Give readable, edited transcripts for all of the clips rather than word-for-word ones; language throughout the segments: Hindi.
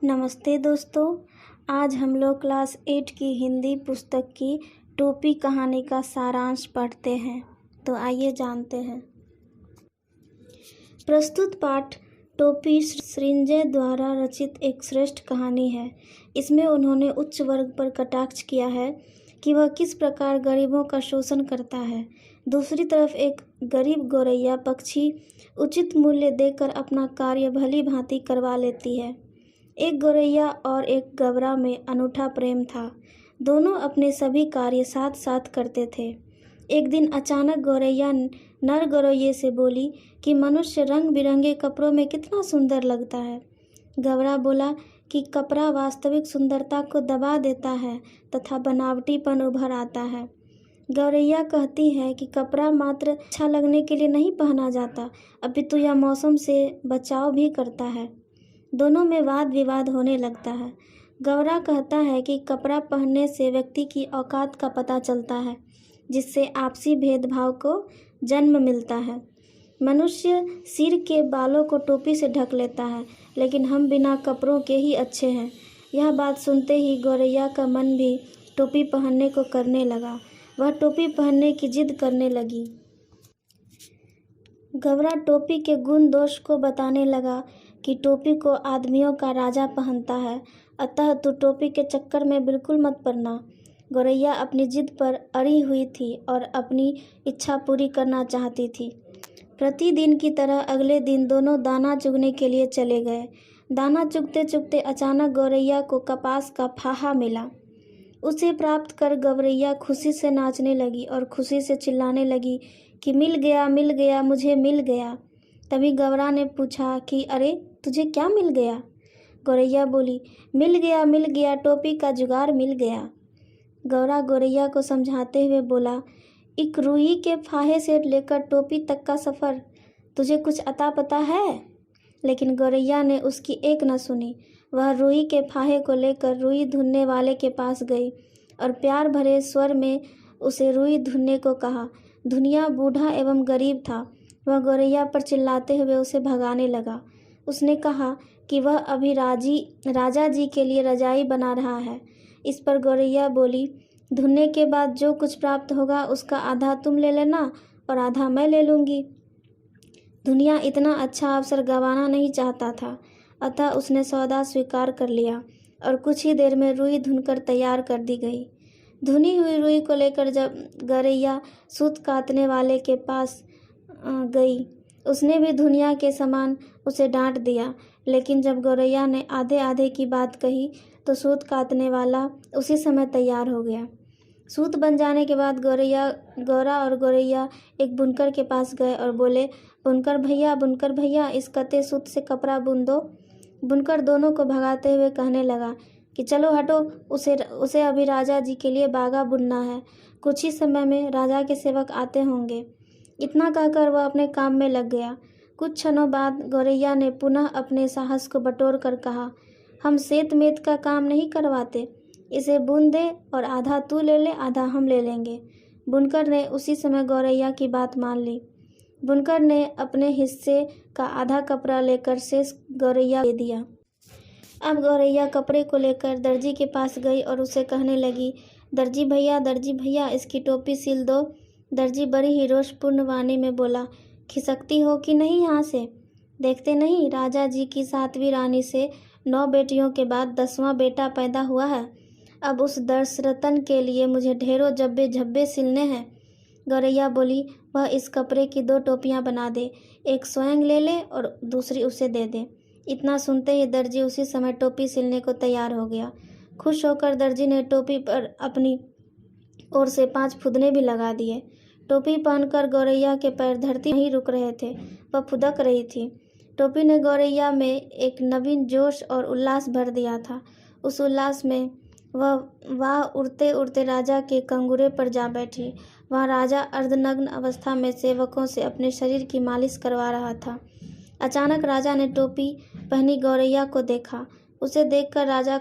नमस्ते दोस्तों। आज हम लोग क्लास 8 की हिंदी पुस्तक की टोपी कहानी का सारांश पढ़ते हैं। तो आइए जानते हैं। प्रस्तुत पाठ टोपी सृंजय द्वारा रचित एक श्रेष्ठ कहानी है। इसमें उन्होंने उच्च वर्ग पर कटाक्ष किया है कि वह किस प्रकार गरीबों का शोषण करता है। दूसरी तरफ एक गरीब गौरैया पक्षी उचित मूल्य देकर अपना कार्य भली भांति करवा लेती है। एक गौरैया और एक गबरा में अनूठा प्रेम था। दोनों अपने सभी कार्य साथ साथ करते थे। एक दिन अचानक गौरैया नर गौरैये से बोली कि मनुष्य रंग बिरंगे कपड़ों में कितना सुंदर लगता है। गबरा बोला कि कपड़ा वास्तविक सुंदरता को दबा देता है तथा बनावटीपन उभर आता है। गौरैया कहती है कि कपड़ा मात्र अच्छा लगने के लिए नहीं पहना जाता, अपितु यह मौसम से बचाव भी करता है। दोनों में वाद विवाद होने लगता है। गौरा कहता है कि कपड़ा पहनने से व्यक्ति की औकात का पता चलता है, जिससे आपसी भेदभाव को जन्म मिलता है। मनुष्य सिर के बालों को टोपी से ढक लेता है, लेकिन हम बिना कपड़ों के ही अच्छे हैं। यह बात सुनते ही गौरैया का मन भी टोपी पहनने को करने लगा। वह टोपी पहनने की जिद करने लगी। गबरा टोपी के गुण दोष को बताने लगा कि टोपी को आदमियों का राजा पहनता है, अतः तू टोपी के चक्कर में बिल्कुल मत पड़ना। गौरैया अपनी जिद पर अड़ी हुई थी और अपनी इच्छा पूरी करना चाहती थी। प्रतिदिन की तरह अगले दिन दोनों दाना चुगने के लिए चले गए। दाना चुगते चुगते अचानक गौरैया को कपास का फाहा मिला। उसे प्राप्त कर गौरैया खुशी से नाचने लगी और खुशी से चिल्लाने लगी कि मिल गया, मुझे मिल गया। तभी गबरा ने पूछा कि अरे तुझे क्या मिल गया? गौरैया बोली, मिल गया, टोपी का जुगाड़ मिल गया। गौरा गौरैया को समझाते हुए बोला, एक रुई के फाहे से लेकर टोपी तक का सफ़र तुझे कुछ अता पता है? लेकिन गौरैया ने उसकी एक न सुनी। वह रुई के फाहे को लेकर रुई धुनने वाले के पास गई और प्यार भरे स्वर में उसे रुई धुनने को कहा। धुनिया बूढ़ा एवं गरीब था। वह गौरैया पर चिल्लाते हुए उसे भगाने लगा। उसने कहा कि वह अभी राजा जी के लिए रजाई बना रहा है। इस पर गौरैया बोली, धुनने के बाद जो कुछ प्राप्त होगा उसका आधा तुम ले लेना और आधा मैं ले लूँगी। धुनिया इतना अच्छा अवसर गंवाना नहीं चाहता था, अतः उसने सौदा स्वीकार कर लिया और कुछ ही देर में रुई धुनकर तैयार कर दी गई। धुनी हुई रुई को लेकर जब गौरैया सूत काटने वाले के पास गई, उसने भी धुनिया के समान उसे डांट दिया। लेकिन जब गौरैया ने आधे आधे की बात कही तो सूत काटने वाला उसी समय तैयार हो गया। सूत बन जाने के बाद गौरा और गौरैया एक बुनकर के पास गए और बोले, बुनकर भैया, इस कते सूत से कपड़ा बुन दो। बुनकर दोनों को भगाते हुए कहने लगा कि चलो हटो, उसे अभी राजा जी के लिए बागा बुनना है। कुछ ही समय में राजा के सेवक आते होंगे। इतना कहकर वह अपने काम में लग गया। कुछ क्षणों बाद गौरैया ने पुनः अपने साहस को बटोर कर कहा, हम सेत मेत का काम नहीं करवाते, इसे बुन दे और आधा तू ले ले, आधा हम ले लेंगे। बुनकर ने उसी समय गौरैया की बात मान ली। बुनकर ने अपने हिस्से का आधा कपड़ा लेकर शेष गौरैया दे दिया। अब गौरैया कपड़े को लेकर दर्जी के पास गई और उसे कहने लगी, दर्जी भैया, इसकी टोपी सिल दो। दर्जी बड़ी ही रोषपूर्ण वाणी में बोला, खिसकती हो कि नहीं यहाँ से? देखते नहीं राजा जी की 7वीं रानी से 9 बेटियों के बाद 10वां बेटा पैदा हुआ है। अब उस दशरथन के लिए मुझे ढेरों जब्बे झब्बे सिलने हैं। गौरैया बोली, वह इस कपड़े की 2 टोपियाँ बना दे, एक स्वयं ले ले और दूसरी उसे दे दे। इतना सुनते ही दर्जी उसी समय टोपी सिलने को तैयार हो गया। खुश होकर दर्जी ने टोपी पर अपनी ओर से 5 फुदने भी लगा दिए। टोपी पहनकर गौरैया के पैर धरती नहीं रुक रहे थे, वह फुदक रही थी। टोपी ने गौरैया में एक नवीन जोश और उल्लास भर दिया था। उस उल्लास में वह उड़ते उड़ते राजा के कंगूरे पर जा बैठी। वहाँ राजा अर्धनग्न अवस्था में सेवकों से अपने शरीर की मालिश करवा रहा था। अचानक राजा ने टोपी पहनी गौरैया को देखा। उसे देखकर राजा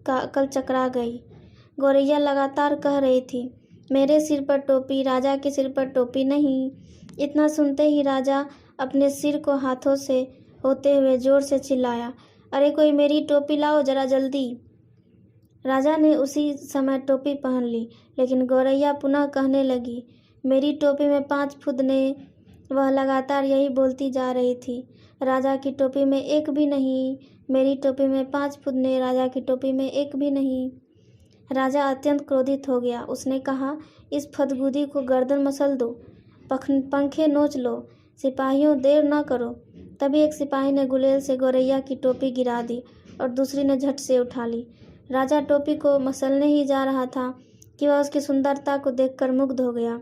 का अकल चकरा गई। गौरैया लगातार कह रही थी, मेरे सिर पर टोपी, राजा के सिर पर टोपी नहीं। इतना सुनते ही राजा अपने सिर को हाथों से होते हुए जोर से चिल्लाया, अरे कोई मेरी टोपी लाओ जरा जल्दी। राजा ने उसी समय टोपी पहन ली, लेकिन गौरैया पुनः कहने लगी, मेरी टोपी में 5 फुदने। वह लगातार यही बोलती जा रही थी, राजा की टोपी में एक भी नहीं, मेरी टोपी में 5 फुदने, राजा की टोपी में एक भी नहीं। राजा अत्यंत क्रोधित हो गया। उसने कहा, इस फदगुदी को गर्दन मसल दो, पंखे नोच लो, सिपाहियों देर न करो। तभी एक सिपाही ने गुलेल से गौरैया की टोपी गिरा दी और दूसरी ने झट से उठा ली। राजा टोपी को मसलने ही जा रहा था कि वह उसकी सुंदरता को देखकर मुग्ध हो गया।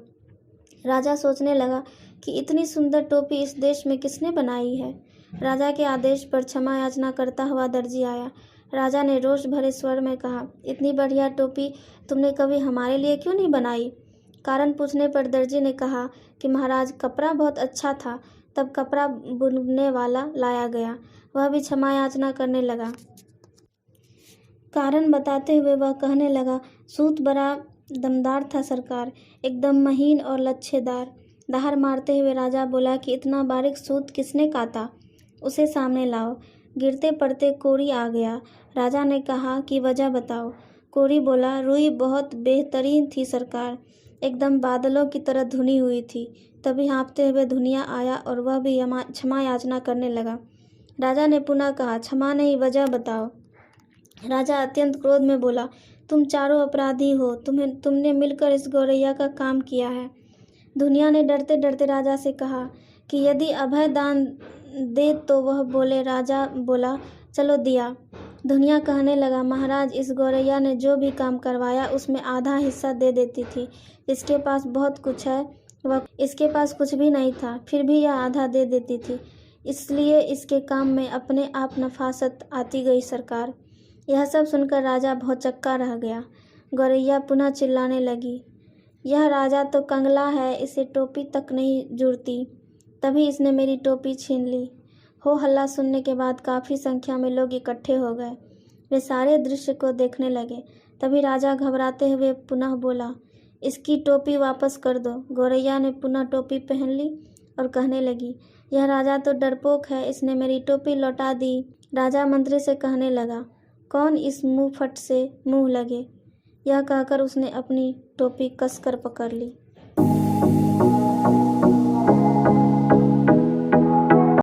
राजा सोचने लगा कि इतनी सुंदर टोपी इस देश में किसने बनाई है। राजा के आदेश पर क्षमा याचना करता हुआ दर्जी आया। राजा ने रोष भरे स्वर में कहा, इतनी बढ़िया टोपी तुमने कभी हमारे लिए क्यों नहीं बनाई? कारण पूछने पर दर्जी ने कहा कि महाराज, कपड़ा बहुत अच्छा था। तब कपड़ा बुनने वाला लाया गया। वह भी क्षमा याचना करने लगा। कारण बताते हुए वह कहने लगा, सूत बड़ा दमदार था सरकार, एकदम महीन और लच्छेदार। दहाड़ मारते हुए राजा बोला कि इतना बारीक सूत किसने काता? उसे सामने लाओ। गिरते पड़ते कोरी आ गया। राजा ने कहा कि वजह बताओ। कोरी बोला, रुई बहुत बेहतरीन थी सरकार, एकदम बादलों की तरह धुनी हुई थी। तभी हाँफते हुए धुनिया आया और वह भी क्षमा याचना करने लगा। राजा ने पुनः कहा, क्षमा नहीं, वजह बताओ। राजा अत्यंत क्रोध में बोला, तुम चारों अपराधी हो, तुमने मिलकर इस गौरैया का काम किया है। दुनिया ने डरते डरते राजा से कहा कि यदि अभय दान दे तो वह बोले। राजा बोला, चलो दिया। दुनिया कहने लगा, महाराज, इस गौरैया ने जो भी काम करवाया उसमें आधा हिस्सा दे देती थी। इसके पास बहुत कुछ है, इसके पास कुछ भी नहीं था, फिर भी यह आधा दे देती थी, इसलिए इसके काम में अपने आप नफासत आती गई सरकार। यह सब सुनकर राजा भौचक्का रह गया। गौरैया पुनः चिल्लाने लगी, यह राजा तो कंगला है, इसे टोपी तक नहीं जुड़ती। तभी इसने मेरी टोपी छीन ली। हो हल्ला सुनने के बाद काफ़ी संख्या में लोग इकट्ठे हो गए। वे सारे दृश्य को देखने लगे। तभी राजा घबराते हुए पुनः बोला, इसकी टोपी वापस कर दो। गौरैया ने पुनः टोपी पहन ली और कहने लगी, यह राजा तो डरपोक है, इसने मेरी टोपी लौटा दी। राजा मंत्री से कहने लगा, कौन इस मुंह फट से मुंह लगे। यह कहकर उसने अपनी टोपी कसकर पकड़ ली।